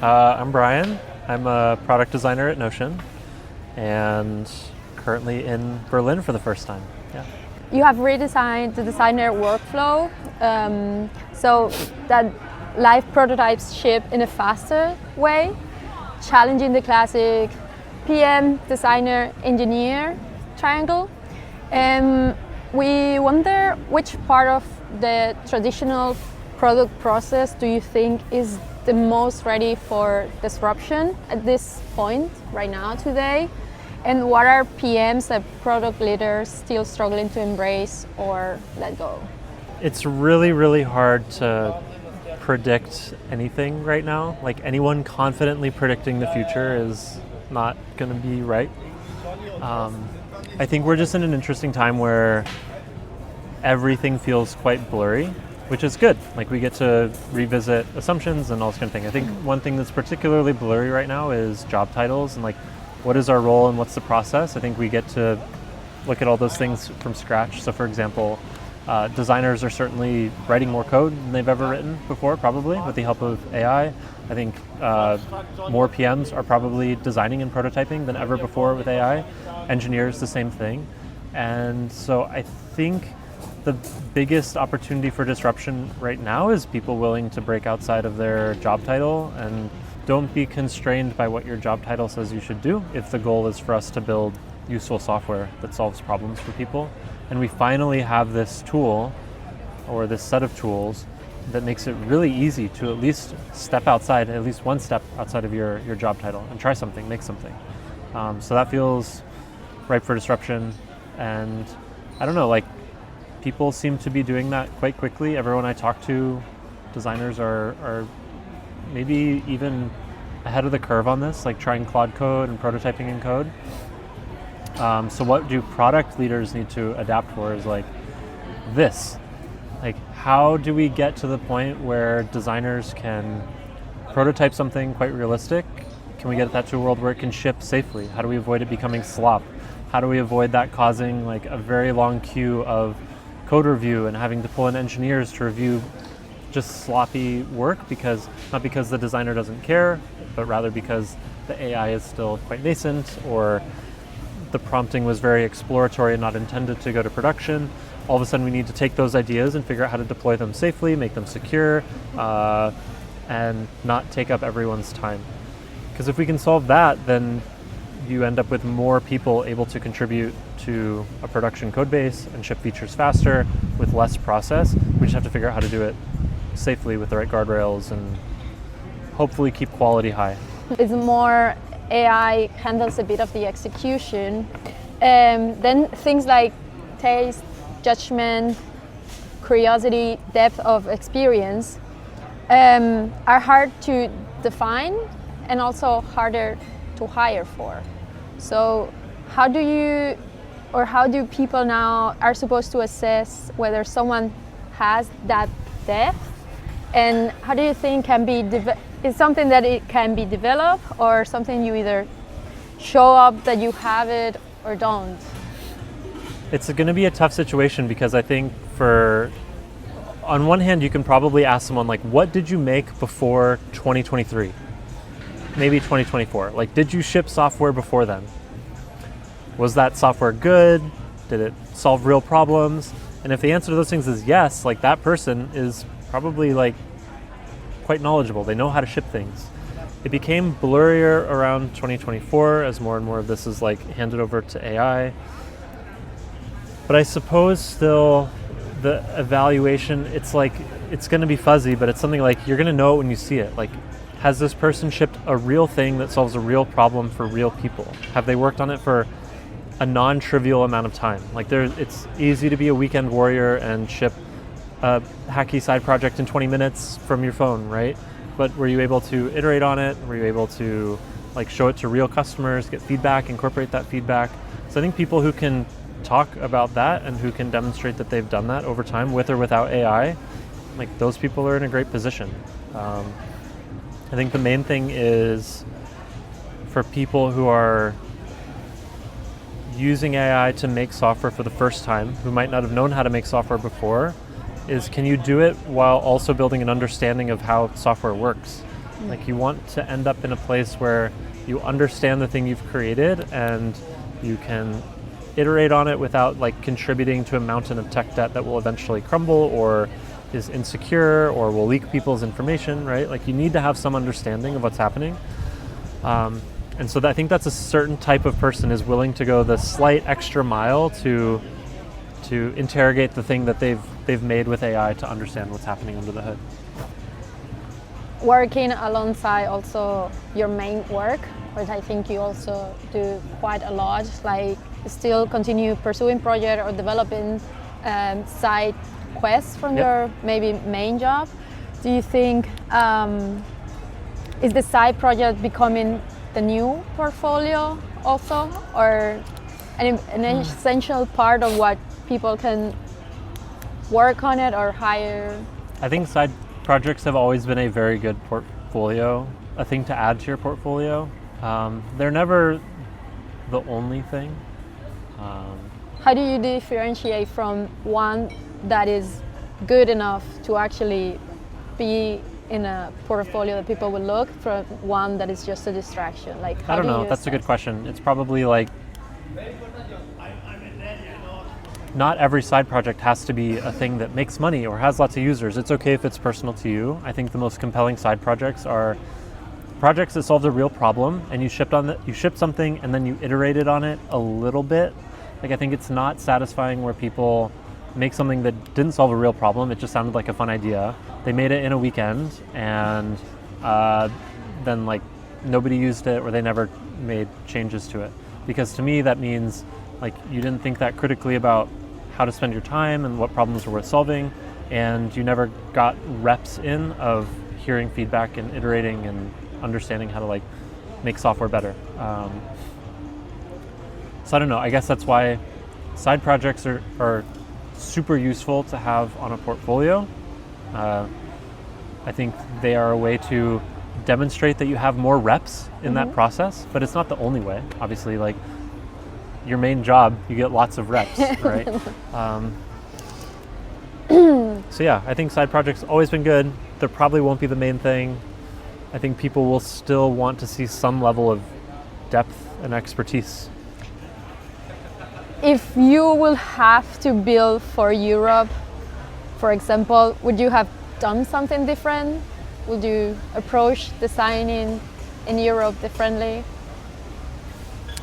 I'm Brian. I'm a product designer at Notion and currently in Berlin for the first time. Yeah. You have redesigned the designer workflow so that live prototypes ship in a faster way, challenging the classic PM, designer, engineer triangle. We wonder which part of the traditional product process do you think is the most ready for disruption at this point, right now, today? And what are PMs and product leaders still struggling to embrace or let go? It's really, really hard to predict anything right now. Like anyone confidently predicting the future is not going to be right. I think we're just in an interesting time where everything feels quite blurry, which is good. Like we get to revisit assumptions and all this kind of thing. I think one thing that's particularly blurry right now is job titles and like what is our role and what's the process. I think we get to look at all those things from scratch. So for example, designers are certainly writing more code than they've ever written before, probably with the help of AI. I think more PMs are probably designing and prototyping than ever before with AI. Engineers, the same thing. And so I think the biggest opportunity for disruption right now is people willing to break outside of their job title and don't be constrained by what your job title says you should do if the goal is for us to build useful software that solves problems for people. And we finally have this tool or this set of tools that makes it really easy to at least step outside, at least one step outside of your job title and try something, make something. So that feels ripe for disruption. And I don't know, like people seem to be doing that quite quickly. Everyone I talk to, designers are maybe even ahead of the curve on this, like trying Claude Code and prototyping in code. So what do product leaders need to adapt for is like this. Like how do we get to the point where designers can prototype something quite realistic? Can we get that to a world where it can ship safely? How do we avoid it becoming slop? How do we avoid that causing like a very long queue of code review and having to pull in engineers to review just sloppy work not because the designer doesn't care, but rather because the AI is still quite nascent or the prompting was very exploratory and not intended to go to production. All of a sudden we need to take those ideas and figure out how to deploy them safely, make them secure, and not take up everyone's time. Because if we can solve that, then you end up with more people able to contribute to a production code base and ship features faster with less process. We just have to figure out how to do it safely with the right guardrails and hopefully keep quality high. It's more AI handles a bit of the execution. Then things like taste, judgment, curiosity, depth of experience are hard to define and also harder to hire for. So how do people now are supposed to assess whether someone has that depth? And how do you think is something that it can be developed or something you either show up that you have it or don't? It's going to be a tough situation because I think on one hand, you can probably ask someone like, what did you make before 2023? Maybe 2024. Like, did you ship software before then? Was that software good? Did it solve real problems? And if the answer to those things is yes, like that person is probably like quite knowledgeable. They know how to ship things. It became blurrier around 2024 as more and more of this is like handed over to AI. But I suppose still the evaluation, it's going to be fuzzy, but it's something like you're going to know it when you see it. Like, has this person shipped a real thing that solves a real problem for real people? Have they worked on it for a non-trivial amount of time? Like it's easy to be a weekend warrior and ship a hacky side project in 20 minutes from your phone, right? But were you able to iterate on it? Were you able to like show it to real customers, get feedback, incorporate that feedback? So I think people who can talk about that and who can demonstrate that they've done that over time with or without AI, like those people are in a great position. I think the main thing is for people who are using AI to make software for the first time, who might not have known how to make software before, is can you do it while also building an understanding of how software works? Like you want to end up in a place where you understand the thing you've created and you can iterate on it without like contributing to a mountain of tech debt that will eventually crumble or is insecure or will leak people's information, right? Like you need to have some understanding of what's happening. And so I think that's a certain type of person is willing to go the slight extra mile to interrogate the thing that they've made with AI to understand what's happening under the hood. Working alongside also your main work, which I think you also do quite a lot, like still continue pursuing project or developing side quests from your maybe main job. Do you think is the side project becoming the new portfolio also, or an essential part of what people can work on it or hire? I think side projects have always been a very good portfolio, a thing to add to your portfolio. They're never the only thing. How do you differentiate from one that is good enough to actually be in a portfolio that people will look from one that is just a distraction? Like, I don't know, that's a good question. It's probably like, not every side project has to be a thing that makes money or has lots of users. It's okay if it's personal to you. I think the most compelling side projects are projects that solve a real problem and you shipped something and then you iterated on it a little bit. Like I think it's not satisfying where people make something that didn't solve a real problem. It just sounded like a fun idea. They made it in a weekend and then like nobody used it or they never made changes to it. Because to me that means like you didn't think that critically about how to spend your time and what problems were worth solving, and you never got reps in of hearing feedback and iterating and understanding how to like make software better. So I don't know, I guess that's why side projects are super useful to have on a portfolio. I think they are a way to demonstrate that you have more reps in that process, but it's not the only way. Obviously, like your main job, you get lots of reps, right? So yeah, I think side projects always been good. There probably won't be the main thing. I think people will still want to see some level of depth and expertise. If you will have to build for Europe, for example, would you have done something different? Would you approach designing in Europe differently?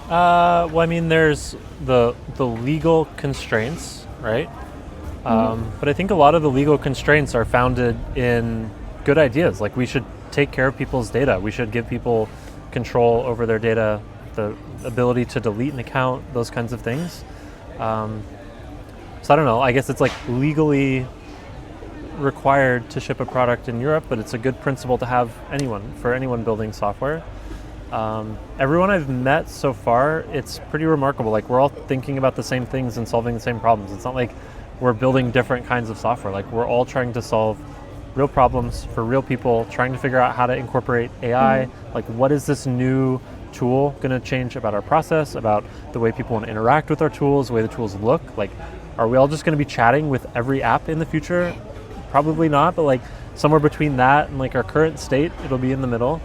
Well, I mean, there's the legal constraints, right? But I think a lot of the legal constraints are founded in good ideas. Like we should take care of people's data. We should give people control over their data, the ability to delete an account, those kinds of things. So I don't know, I guess it's like legally required to ship a product in Europe, but it's a good principle to have for anyone building software. Everyone I've met so far, it's pretty remarkable. Like we're all thinking about the same things and solving the same problems. It's not like we're building different kinds of software. Like we're all trying to solve real problems for real people, trying to figure out how to incorporate AI. Like what is this new tool going to change about our process, about the way people want to interact with our tools, the way the tools look? Like, are we all just going to be chatting with every app in the future? Probably not, but like somewhere between that and like our current state, it'll be in the middle.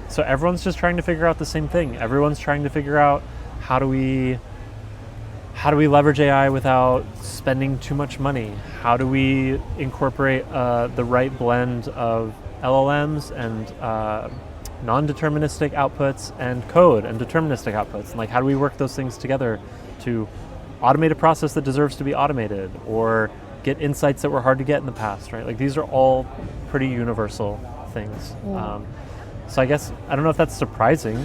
So everyone's just trying to figure out the same thing. Everyone's trying to figure out how do we leverage AI without spending too much money? How do we incorporate the right blend of LLMs and non-deterministic outputs and code and deterministic outputs? And like, how do we work those things together to automate a process that deserves to be automated or get insights that were hard to get in the past, right? Like these are all pretty universal things. So I guess, I don't know if that's surprising,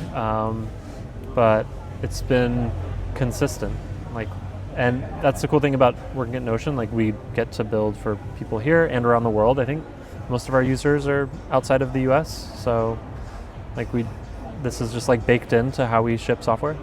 but it's been consistent. Like, and that's the cool thing about working at Notion. Like we get to build for people here and around the world. I think most of our users are outside of the US. So like this is just like baked into how we ship software.